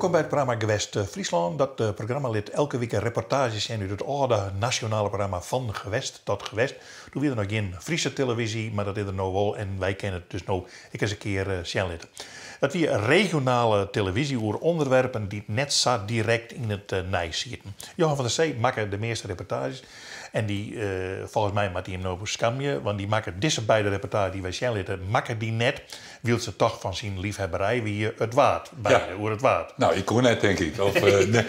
Welkom bij het programma Gewest Friesland. Dat programma liet elke week een reportage zijn uit het oude nationale programma Van Gewest tot Gewest. Toen weer nog geen Friese televisie, maar dat is er nou wel. En wij kennen het dus nou ik eens een keer zien laten. Dat weer regionale televisie over onderwerpen die net zo direct in het nijs zitten. Johan van der Zee maakt de meeste reportages. En die, volgens mij maakt hij hem nou scamje, want die maken deze beide reportages die wij zien laten, maken die net. Wil ze toch van zijn liefhebberij wie het waard, over het waard. Nou, ik kon net denk ik. Of nee.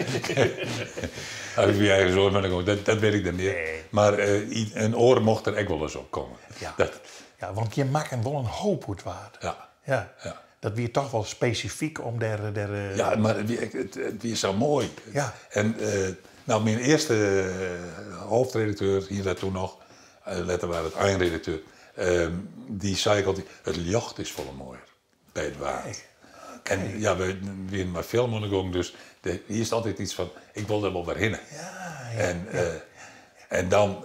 Heb ik weer eigen zorg, maar dat weet ik dan niet. Nee. Maar een oor mocht er echt wel eens op komen. Ja, Dat, want je maakt wel een hoop hoe het waard. ja. Dat weer toch wel specifiek om der Ja, maar het weer zo mooi. Ja. En nou, mijn eerste hoofdredacteur, hier dat toen nog, later waren het eindredacteur, die zei ik altijd, het licht is volle mooier bij het water. En ja, we zijn maar film ondergaan, dus hier is altijd iets van, ik wil er wel weer heen. En dan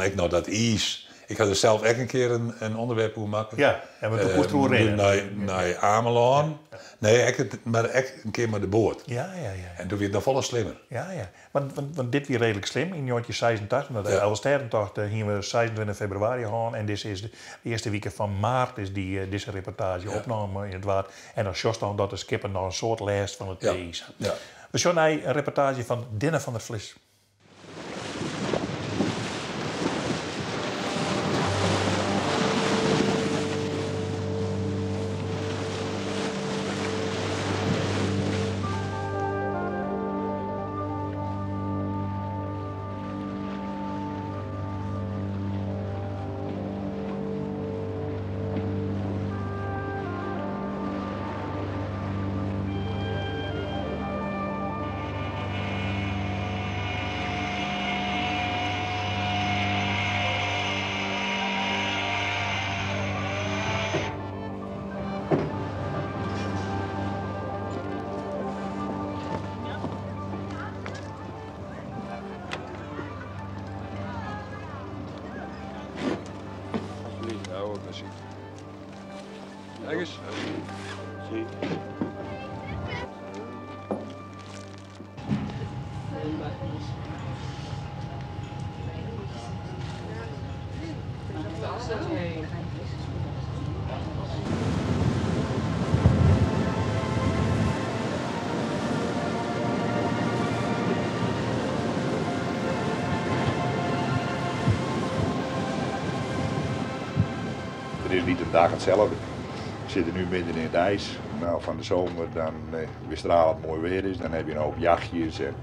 ik nou dat is. Ik had er zelf echt een keer een onderwerp over maken. Ja, en we moesten hoe rennen. Naar Ameland. Ja. Nee, maar echt een keer met de boot. Ja. En toen werd het nog volle slimmer. Ja. Want dit weer redelijk slim. In 1986, met de Elsterrentocht, gingen we 26 februari gaan. En dit is de eerste week van maart is deze reportage opgenomen in het water. En dan sjoost dan dat de skipper nog een soort lijst van het is. Ja. We zien een reportage van Dinne van der Vlis. Kijk eens. Zie. Het is niet een dag hetzelfde. We zitten nu midden in het ijs. Nou, van de zomer, dan weer stralend mooi weer is, dan heb je een hoop jachtjes. En,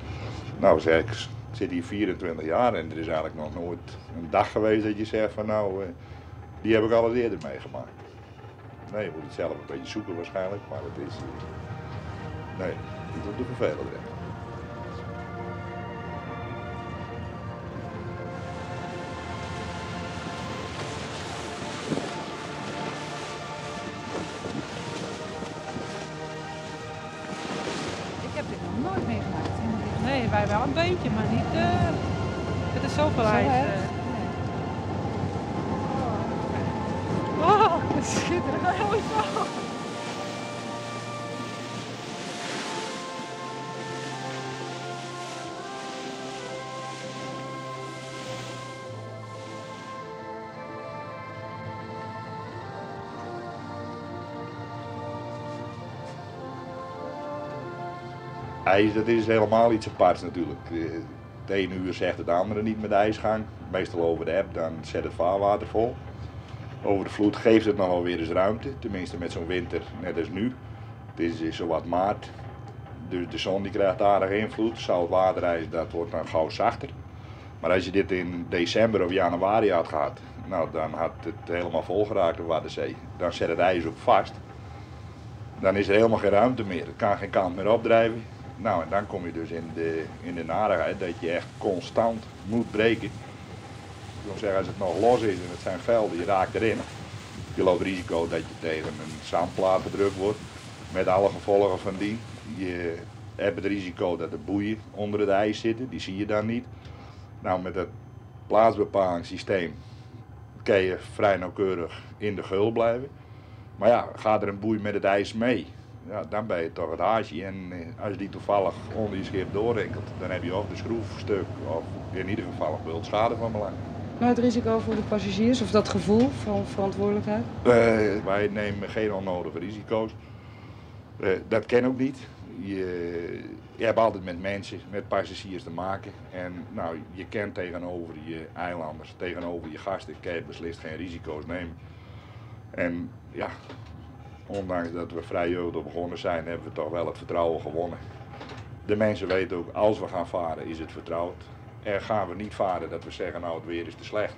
nou zeg ik zit hier 24 jaar en er is eigenlijk nog nooit een dag geweest dat je zegt van nou, die heb ik al eens eerder meegemaakt. Nee, je moet het zelf een beetje zoeken waarschijnlijk, maar het is, nee, niet op de vervelende. Ik heb dit nog nooit meegemaakt. Nee, wij wel een beetje, maar niet. Het is zoveel ijs. Oh, het is schitterend. IJs, dat is helemaal iets aparts natuurlijk. Het ene uur zegt het andere niet met ijsgang. Meestal over de app, dan zet het vaarwater vol. Over de vloed geeft het nog wel weer eens ruimte. Tenminste met zo'n winter, net als nu. Het is zowat maart. Dus de zon die krijgt aardig invloed. Zoutwaterijs, dat wordt dan gauw zachter. Maar als je dit in december of januari had gehad, nou, dan had het helemaal vol geraakt, de Waddenzee. Dan zet het ijs ook vast. Dan is er helemaal geen ruimte meer. Het kan geen kant meer opdrijven. Nou, en dan kom je dus in de narigheid dat je echt constant moet breken. Ik wil zeggen, als het nog los is en het zijn velden, je raakt erin. Je loopt risico dat je tegen een zandplaat gedrukt wordt. Met alle gevolgen van die. Je hebt het risico dat er boeien onder het ijs zitten, die zie je dan niet. Nou, met het plaatsbepalingssysteem kan je vrij nauwkeurig in de geul blijven. Maar ja, gaat er een boei met het ijs mee, ja, dan ben je toch het haasje. En als die toevallig onder je schip doorrinkelt, dan heb je of de schroef stuk of in ieder geval een bult schade van belang. Maar het risico voor de passagiers of dat gevoel van verantwoordelijkheid? Wij nemen geen onnodige risico's. Dat ken ook niet. Je hebt altijd met mensen, met passagiers te maken. En nou, je kent tegenover je eilanders, tegenover je gasten, kan je beslist geen risico's nemen. En ja, ondanks dat we vrij jeugdig begonnen zijn, hebben we toch wel het vertrouwen gewonnen. De mensen weten ook, als we gaan varen is het vertrouwd. En gaan we niet varen dat we zeggen, nou het weer is te slecht.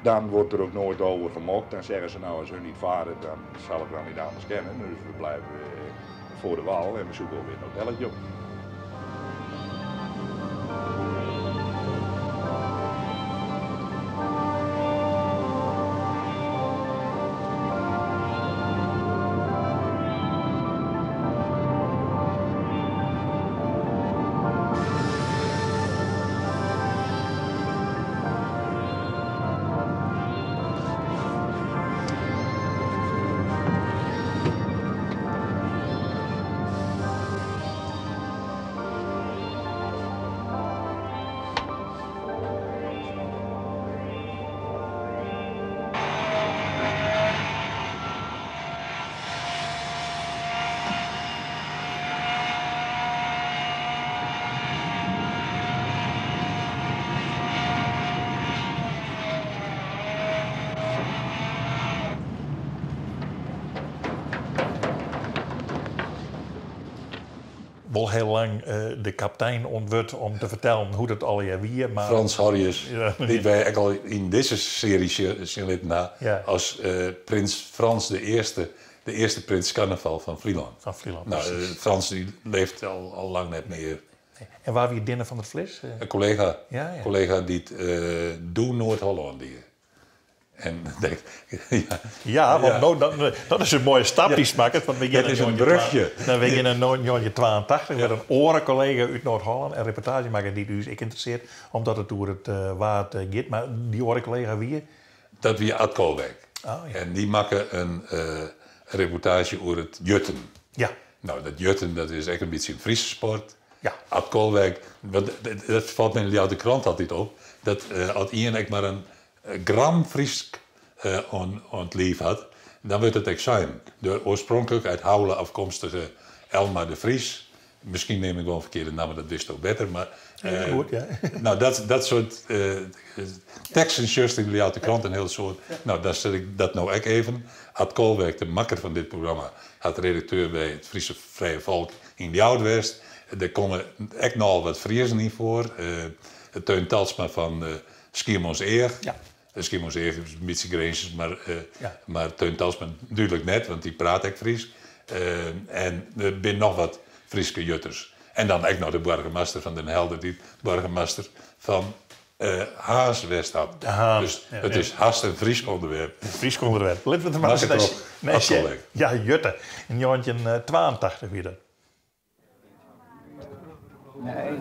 Dan wordt er ook nooit over gemokt. Dan zeggen ze, nou als hun niet varen, dan zal het wel niet anders kennen. Dus we blijven voor de wal en we zoeken weer een hotelletje op. Wel heel lang de kapitein ontwerd om te vertellen hoe dat al weer maar Frans Harrius, die wij ook al in deze serie zien na als prins Frans de eerste prins carnaval van Vlieland. Van Vlieland. Nou, Frans die leeft al lang net meer. En waar wie Dinner van het Vlis? Een collega die Doe Noord-Holland hier. En denk, want dat is een mooie stap die smaakt. Want dat is een brugje. Dan ben je in een 82 met een orencollega uit Noord-Holland en reportage maken die dus ik interesseert, omdat het door het waard gaat. Maar die orencollega wie? Dat wie Ad Koolwijk. Oh, ja. En die maken een reportage over het jutten. Ja. Nou, dat jutten dat is echt een beetje een Friese sport. Ja. Ad Koolwijk, dat valt me in de krant altijd op, dat als iemand maar een gram Fries aan het lief had, dan wordt het examen. De oorspronkelijk uit Houwelen afkomstige Elma de Vries. Misschien neem ik wel een verkeerde naam, dat wist ook beter. Maar, goed, ja. Nou, dat soort teksten just in de krant een heel soort. Nou, dan zet ik dat nou ook even. Ad Koolwijk, de makker van dit programma, had redacteur bij het Friese Vrije Volk in de Oud-West. Er komen echt nogal wat Friesen in voor. Teun Talsma van Schiermons Eer. Ja. Schiermons Eer is een beetje grensjes, maar Teun Talsma natuurlijk net, want die praat echt Fries. En er zijn nog wat Friese jutters. En dan echt nog de burgemeester van Den Helder, die burgemeester van Haas West had. Dus het is haast een Fries onderwerp. Fries onderwerp. Laten we het maar eens. Ja, jutten. In jongetje 82 weer dat. Nee.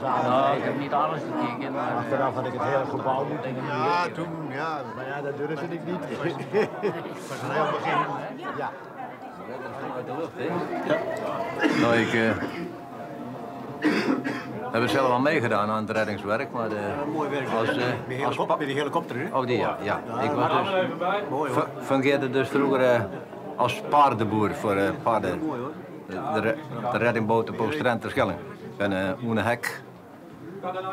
Nou, ik heb niet alles gekeken, maar achteraf had ik het hele gebouw moeten zien. Ja, toen, ja, maar ja, dat durfde ik niet. Het was een heel begin. Ja. Uit de lucht, hè? Ja. Nou, ik heb het zelf al meegedaan aan het reddingswerk, maar mooi werk. Met die helikopter, hè? Oh, die ja. Ik was dus, fungeerde dus vroeger als paardenboer voor paarden. De reddingboot op Oost-Drenthe-Terschelling. Ik ben Oene Hek.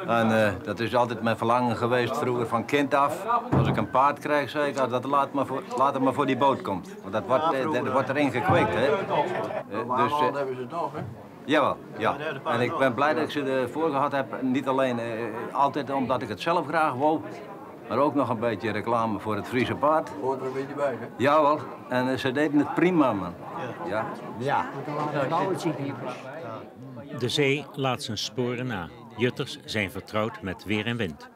En dat is altijd mijn verlangen geweest vroeger van kind af. Als ik een paard krijg, zei ik, dat laat het maar voor die boot komt. Want dat wordt erin gekweekt, hè. Dus hebben ze toch, hè? Jawel, ja. En ik ben blij dat ik ze ervoor gehad heb. Niet alleen altijd omdat ik het zelf graag wou, maar ook nog een beetje reclame voor het Friese paard. Hoort er een beetje bij, hè? Jawel, en ze deden het prima, man. Ja. Ja. De zee laat zijn sporen na. Jutters zijn vertrouwd met weer en wind.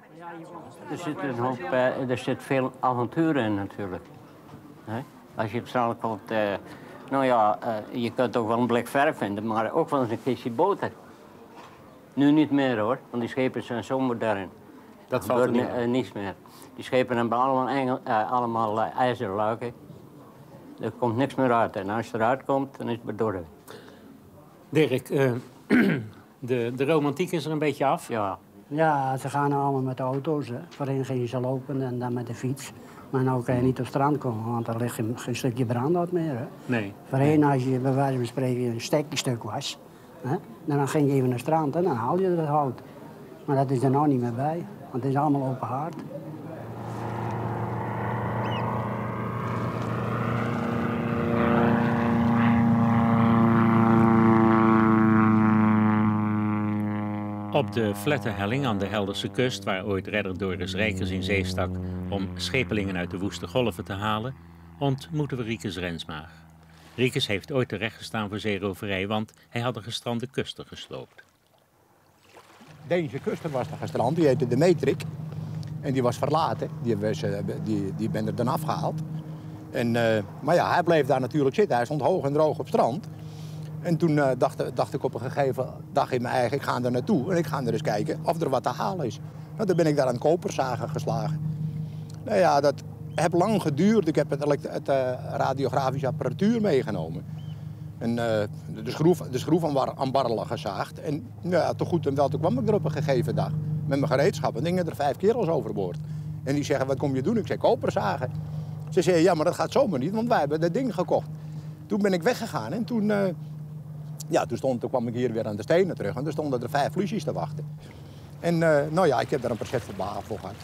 Er zit veel avontuur in natuurlijk. Als je op strand komt, je kunt ook wel een blik verf vinden, maar ook wel eens een kistje boter. Nu niet meer hoor, want die schepen zijn zo modern. Dat valt er niet niets meer. Die schepen hebben allemaal ijzerluiken. Er komt niks meer uit. En als het eruit komt, dan is het bedorven. Dirk, de romantiek is er een beetje af? Ja. Ja, ze gaan allemaal met de auto's. Hè. Voorheen gingen ze lopen en dan met de fiets. Maar nu kan je niet op het strand komen, want er ligt geen stukje brandhout meer. Hè. Nee. Voorheen, als je bij wijze van spreken een stekstuk was, hè, dan ging je even naar het strand en dan haal je het hout. Maar dat is er nou niet meer bij, want het is allemaal open haard. Op de Flette helling aan de Helderse kust, waar ooit redder Doris Rijkers in zee stak om schepelingen uit de woeste golven te halen, ontmoeten we Riekes Rensma. Riekes heeft ooit terecht gestaan voor zeeroverij, want hij had een gestrande kuster gesloopt. Deense kuster was er gestrand, die heette de Metrik. En die was verlaten, die ben er dan afgehaald. En, maar ja, hij bleef daar natuurlijk zitten, hij stond hoog en droog op strand. En toen dacht ik op een gegeven dag in mijn eigen, ik ga er naartoe en ik ga er eens kijken of er wat te halen is. Nou, dan ben ik daar aan koperzagen geslagen. Nou ja, dat heeft lang geduurd. Ik heb het radiografische apparatuur meegenomen. En de schroef aan barrelen gezaagd. En ja, te goed en wel, toen kwam ik er op een gegeven dag. Met mijn gereedschap en gingen er 5 kerels overboord. En die zeggen, wat kom je doen? Ik zeg, koperzagen. Ze zeggen, ja, maar dat gaat zomaar niet, want wij hebben dat ding gekocht. Toen ben ik weggegaan en toen... toen kwam ik hier weer aan de stenen terug en er stonden er 5 flusjes te wachten. En nou ja, ik heb daar een percent voor gehad.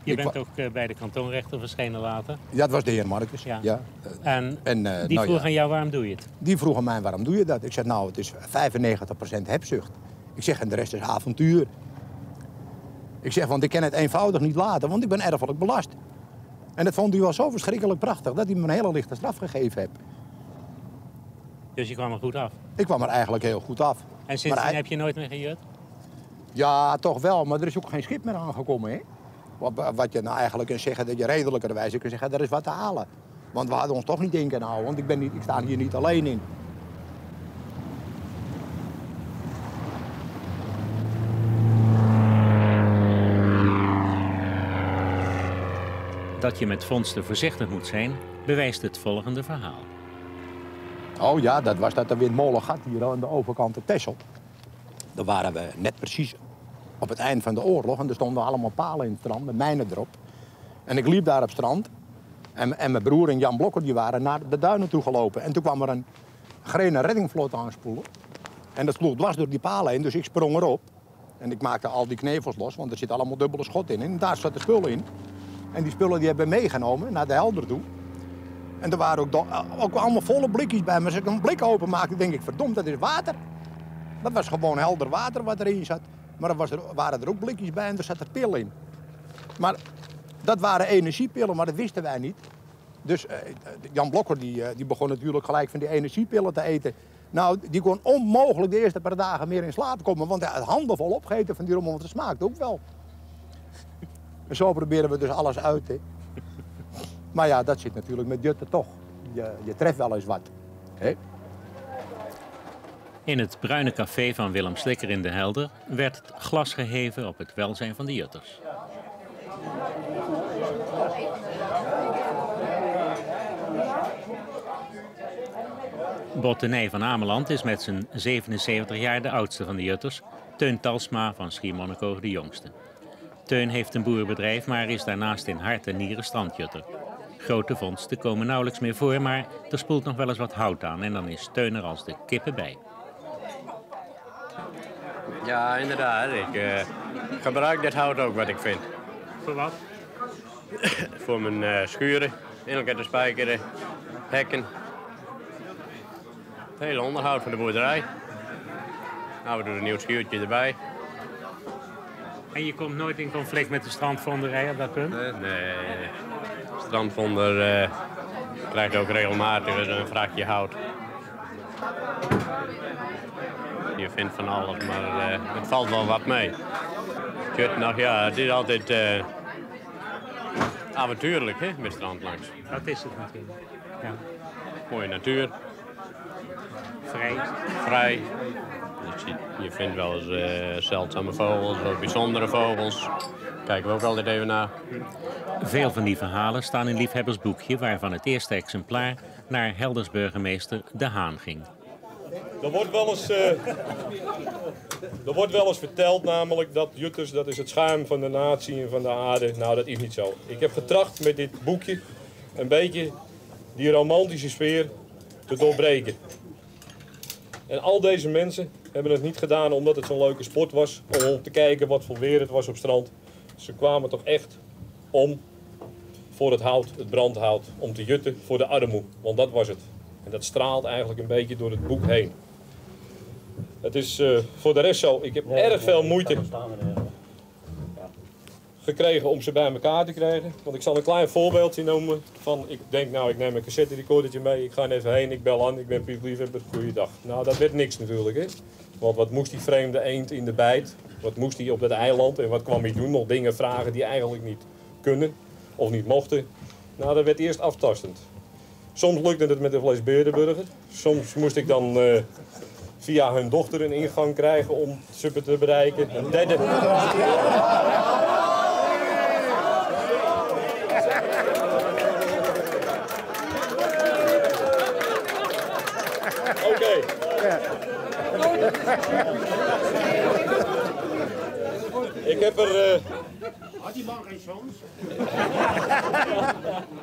Je bent ook bij de kantonrechter verschenen later? Ja, dat was de heer Marcus. Ja. En die vroeg aan jou, waarom doe je het? Die vroeg aan mij, waarom doe je dat? Ik zeg, nou, het is 95% hebzucht. Ik zeg, en de rest is avontuur. Ik zeg, want ik kan het eenvoudig niet laten, want ik ben erfelijk belast. En dat vond hij wel zo verschrikkelijk prachtig, dat hij me een hele lichte straf gegeven heeft. Dus je kwam er goed af? Ik kwam er eigenlijk heel goed af. En sindsdien heb je nooit meer gejut? Ja, toch wel, maar er is ook geen schip meer aangekomen, hè? Wat je nou eigenlijk kunt zeggen, dat je redelijkerwijze kunt zeggen, er is wat te halen. Want we hadden ons toch niet in kunnen houden, want ik sta hier niet alleen in. Dat je met vondsten voorzichtig moet zijn, bewijst het volgende verhaal. Oh ja, dat was dat windmolengat hier aan de overkant op Texel. Daar waren we net precies op het eind van de oorlog en er stonden allemaal palen in het strand met mijnen erop. En ik liep daar op het strand en mijn broer en Jan Blokker die waren naar de duinen toe gelopen. En toen kwam er een grene reddingvloot aanspoelen. En dat sloeg dwars door die palen heen, dus ik sprong erop. En ik maakte al die knevels los, want er zit allemaal dubbele schot in. En daar zat de spullen in. En die spullen die hebben we meegenomen naar de Helder toe. En er waren ook allemaal volle blikjes bij me. Als ik een blik openmaakte, denk ik, verdomd, dat is water. Dat was gewoon helder water wat erin zat. Maar waren er ook blikjes bij en er zat er pil in. Maar dat waren energiepillen, maar dat wisten wij niet. Dus Jan Blokker die begon natuurlijk gelijk van die energiepillen te eten. Nou, die kon onmogelijk de eerste paar dagen meer in slaap komen. Want hij had handen vol opgegeten van die rommel, want het smaakte ook wel. En zo proberen we dus alles uit, hè. Maar ja, dat zit natuurlijk met jutten toch. Je treft wel eens wat. Hè? In het bruine café van Willem Slikker in de Helder werd het glas geheven op het welzijn van de jutters. Bottenij van Ameland is met zijn 77 jaar de oudste van de jutters. Teun Talsma van Schiermonnikoog de jongste. Teun heeft een boerenbedrijf, maar is daarnaast in hart en nieren strandjutter. Grote vondsten komen nauwelijks meer voor, maar er spoelt nog wel eens wat hout aan en dan is Teun er als de kippen bij. Ja, inderdaad. Ik gebruik dit hout ook wat ik vind. Voor wat? Voor mijn schuren, in elkaar te spijkeren, hekken. Het hele onderhoud van de boerderij. Nou, we doen een nieuw schuurtje erbij. En je komt nooit in conflict met de strandvonderij op dat punt? Nee. De strandvonder krijgt ook regelmatig een vrachtje hout. Je vindt van alles, maar het valt wel wat mee. Jut, nou ja, het is altijd avontuurlijk, hè, met strand langs. Dat is het natuurlijk. Ja. Mooie natuur. Vrij. Vrij. Dus je vindt wel eens zeldzame vogels, wel bijzondere vogels. Kijken we ook altijd even naar. Veel van die verhalen staan in liefhebbersboekje, waarvan het eerste exemplaar naar Helders burgemeester De Haan ging. Er wordt wel eens verteld namelijk dat Jutters, dat is het schuim van de natie en van de aarde. Nou, dat is niet zo. Ik heb getracht met dit boekje een beetje die romantische sfeer te doorbreken. En al deze mensen hebben het niet gedaan omdat het zo'n leuke sport was, om te kijken wat voor weer het was op strand. Ze kwamen toch echt om voor het hout, het brandhout, om te jutten voor de armoe. Want dat was het. En dat straalt eigenlijk een beetje door het boek heen. Het is voor de rest zo, ik heb erg veel moeite gekregen om ze bij elkaar te krijgen. Want ik zal een klein voorbeeldje noemen van, ik denk nou ik neem een cassette recordertje mee, ik ga er even heen, ik bel aan, ik ben publiekliefhebber, goeiedag. Nou dat werd niks natuurlijk hè. Want wat moest die vreemde eend in de bijt, wat moest hij op dat eiland en wat kwam hij doen? Nog dingen vragen die eigenlijk niet kunnen of niet mochten. Nou dat werd eerst aftastend. Soms lukte het met een fles Berenburger, soms moest ik dan via hun dochter een ingang krijgen om ze te bereiken. Een derde. Oké. Ik heb er... Had die man geen chance?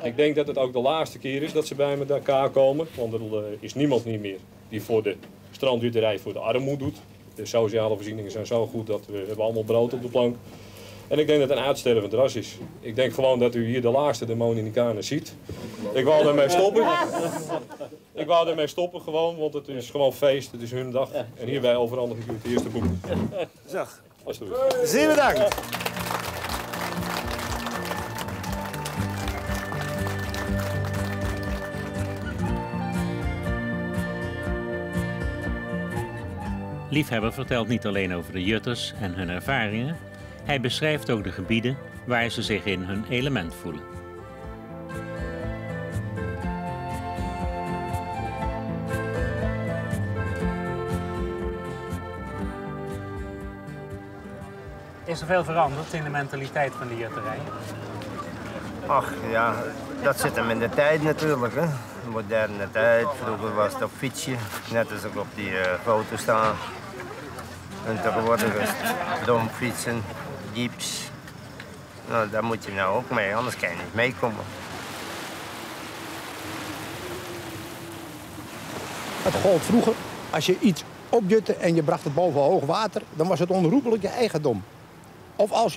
Ik denk dat het ook de laatste keer is dat ze bij elkaar komen. Want er is niemand niet meer die voor de strandjuterij voor de armoede doet. De sociale voorzieningen zijn zo goed dat we hebben allemaal brood op de plank. En ik denk dat het een uitstervend ras is. Ik denk gewoon dat u hier de laatste Demonicanen ziet. Ik wou ermee stoppen. Ik wou ermee stoppen gewoon, want het is gewoon feest. Het is hun dag. En hierbij overhandig ik u het eerste boek. Zeg. Alsjeblieft. Zeer bedankt. Liefhebber vertelt niet alleen over de Jutters en hun ervaringen. Hij beschrijft ook de gebieden waar ze zich in hun element voelen. Is er veel veranderd in de mentaliteit van de jutterij? Ach ja, dat zit hem in de tijd natuurlijk. Hè. De moderne tijd. Vroeger was het op fietsje, net als ook op die foto staan. En tegenwoordig is het domfietsen, jeeps. Nou, daar moet je nou ook mee, anders kan je niet meekomen. Het gold vroeger, als je iets opjutte en je bracht het boven hoog water, dan was het onherroepelijk je eigendom. Of als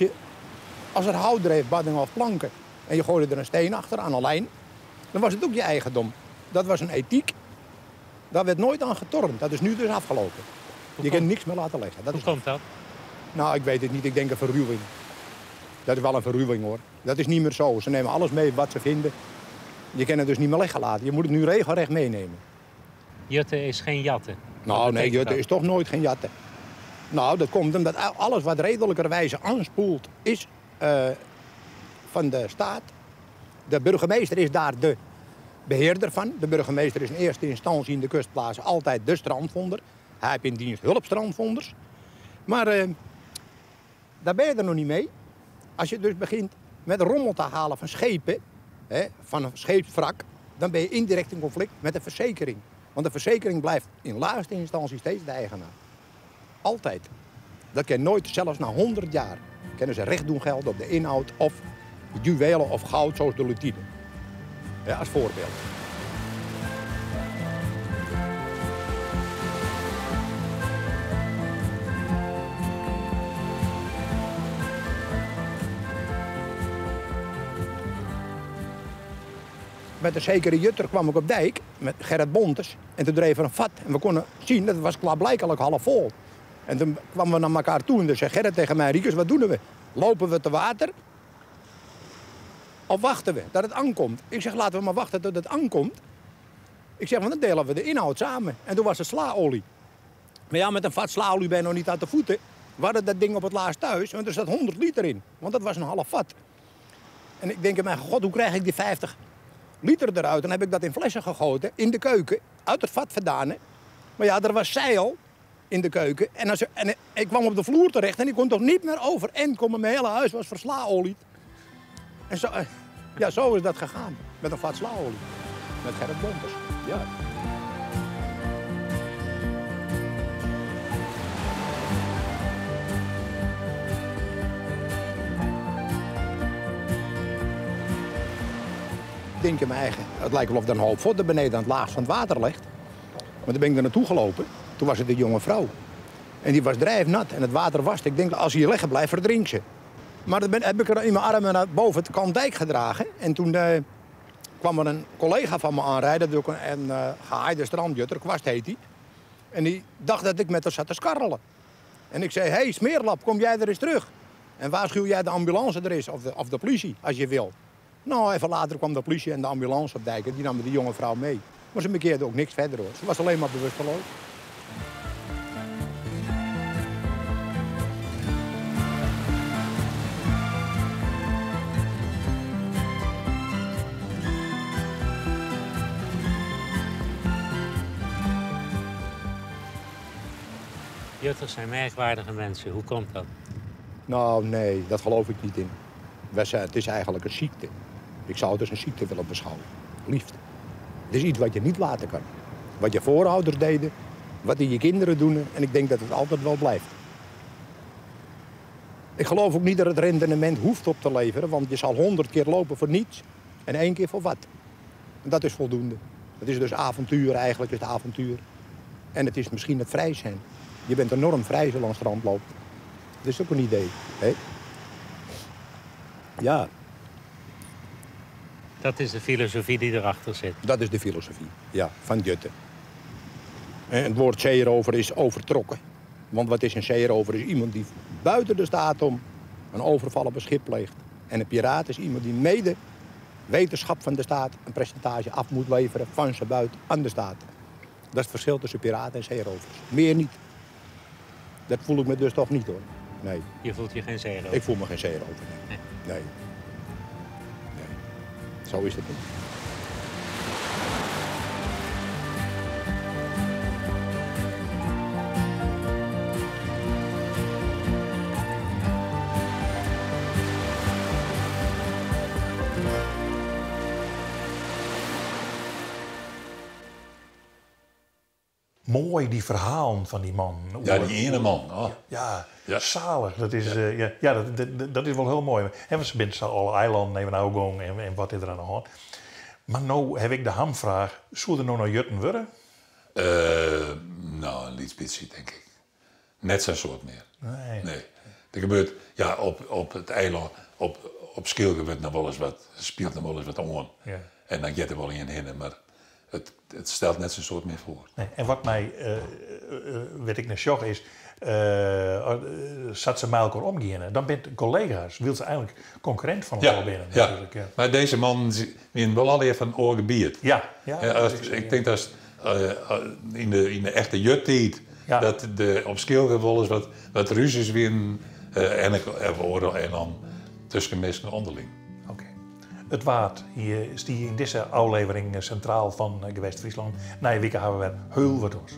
er hout dreef, baddingen of planken, en je gooide er een steen achter aan een lijn, dan was het ook je eigendom. Dat was een ethiek. Daar werd nooit aan getornd. Dat is nu dus afgelopen. Je kan niks meer laten liggen. Hoe komt dat? Nou, ik weet het niet. Ik denk een verruwing. Dat is wel een verruwing, hoor. Dat is niet meer zo. Ze nemen alles mee wat ze vinden. Je kan het dus niet meer liggen laten. Je moet het nu regelrecht meenemen. Jutten is geen jatten. Nou, nee, jutten is toch nooit geen jatten. Nou, dat komt omdat alles wat redelijkerwijze aanspoelt is van de staat. De burgemeester is daar de beheerder van. De burgemeester is in eerste instantie in de kustplaatsen altijd de strandvonder. Hij heeft in dienst hulpstrandvonders. Maar daar ben je er nog niet mee. Als je dus begint met rommel te halen van schepen, van een scheepswrak, dan ben je indirect in conflict met de verzekering. Want de verzekering blijft in laatste instantie steeds de eigenaar. Altijd. Dat kan nooit, zelfs na 100 jaar, kunnen ze recht doen gelden op de inhoud of juwelen of goud zoals de lutine. Ja, als voorbeeld. Met een zekere jutter kwam ik op dijk met Gerrit Bontes. En toen dreef er een vat. En we konden zien, dat was klaarblijkelijk half vol. En toen kwamen we naar elkaar toe en toen zei Gerrit tegen mij, Riekes, wat doen we? Lopen we te water? Of wachten we dat het aankomt? Ik zeg, laten we maar wachten tot het aankomt. Ik zeg, want dan delen we de inhoud samen. En toen was het slaolie. Maar ja, met een vat slaolie ben je nog niet aan de voeten. We hadden dat ding op het laatst thuis, want er zat 100 liter in. Want dat was een half vat. En ik denk in mijn god, hoe krijg ik die 50 liter eruit? Dan heb ik dat in flessen gegoten, in de keuken, uit het vat vandaan. Maar ja, er was zeil. in de keuken. En ik kwam op de vloer terecht en ik kon toch niet meer over en komen. Mijn hele huis was verslaolie. En zo, zo is dat gegaan. Met een vat slaolie. Met Gerrit Bonters. Ja. Ik denk in mijn eigen, het lijkt wel of er een hoop voeten beneden aan het laagst van het water ligt. Maar toen ben ik er naartoe gelopen. Toen was het een jonge vrouw. En die was drijfnat en het water was. Ik denk, als ze hier liggen blijft, verdrinkt ze. Maar dan heb ik er in mijn armen naar boven het kantdijk gedragen. En toen kwam er een collega van me aanrijden. Een gehaaide strandjutter, Kwast heet hij. En die dacht dat ik met haar zat te skarrelen. En ik zei, hey, smeerlap, kom jij er eens terug? En waarschuw jij de ambulance er is, of de politie, als je wil. Nou, even later kwam de politie en de ambulance op dijk. En die namen die jonge vrouw mee. Maar ze bekeerde ook niks verder, hoor. Ze was alleen maar bewusteloos. Jutters zijn merkwaardige mensen. Hoe komt dat? Nou, nee, dat geloof ik niet in. Het is eigenlijk een ziekte. Ik zou het als een ziekte willen beschouwen. Liefde. Het is iets wat je niet laten kan. Wat je voorouders deden, wat die je kinderen doen. En ik denk dat het altijd wel blijft. Ik geloof ook niet dat het rendement hoeft op te leveren. Want je zal 100 keer lopen voor niets en 1 keer voor wat. En dat is voldoende. Het is dus avontuur, eigenlijk is het avontuur. En het is misschien het vrij zijn. Je bent enorm vrij zo langs het strand loopt. Dat is ook een idee. Hè? Ja. Dat is de filosofie die erachter zit. Dat is de filosofie, ja, van Jutte. En het woord zeerover is overtrokken. Want wat is een zeerover? Is iemand die buiten de staat om een overval op een schip pleegt. En een piraat is iemand die mede wetenschap van de staat een percentage af moet leveren van zijn buit aan de staat. Dat is het verschil tussen piraten en zeerovers. Meer niet. Dat voel ik me dus toch niet, hoor. Nee. Je voelt je geen zeerover? Ik voel me geen zeerover, nee. Nee. Zo is het niet. Mooi, die verhalen van die man. Ja, die ene man. Oh. Ja, zalig. Dat is, dat is wel heel mooi. En ze bent alle eilanden even nou gaan en wat is er aan de hand. Maar nou heb ik de hamvraag. Zou er nou naar Jutten worden? Nou, een lietsbitsie, denk ik. Net zo'n soort meer. Nee. Er gebeurt, ja, op het eiland, op Skil gebeurt nog wel eens wat, speelt nog wel eens wat aan. Ja. En dan gaat er wel in hinnen, maar het stelt net zo'n soort meer voor. Nee. En wat mij, weet ik naar shock is, zat ze met elkaar omgaan. Dan bent collega's, wil ze eigenlijk concurrent van elkaar binnen. Ja. Maar deze man is wel alweer van oorgebied. Ja. Ik denk dat in de echte juttijd, dat op Skil wel eens wat ruzies winnen en dan tussen mensen onderling. Het waard, hier is die in deze aflevering centraal van Gewest Friesland. Na je weken hebben we weer heel wat ons.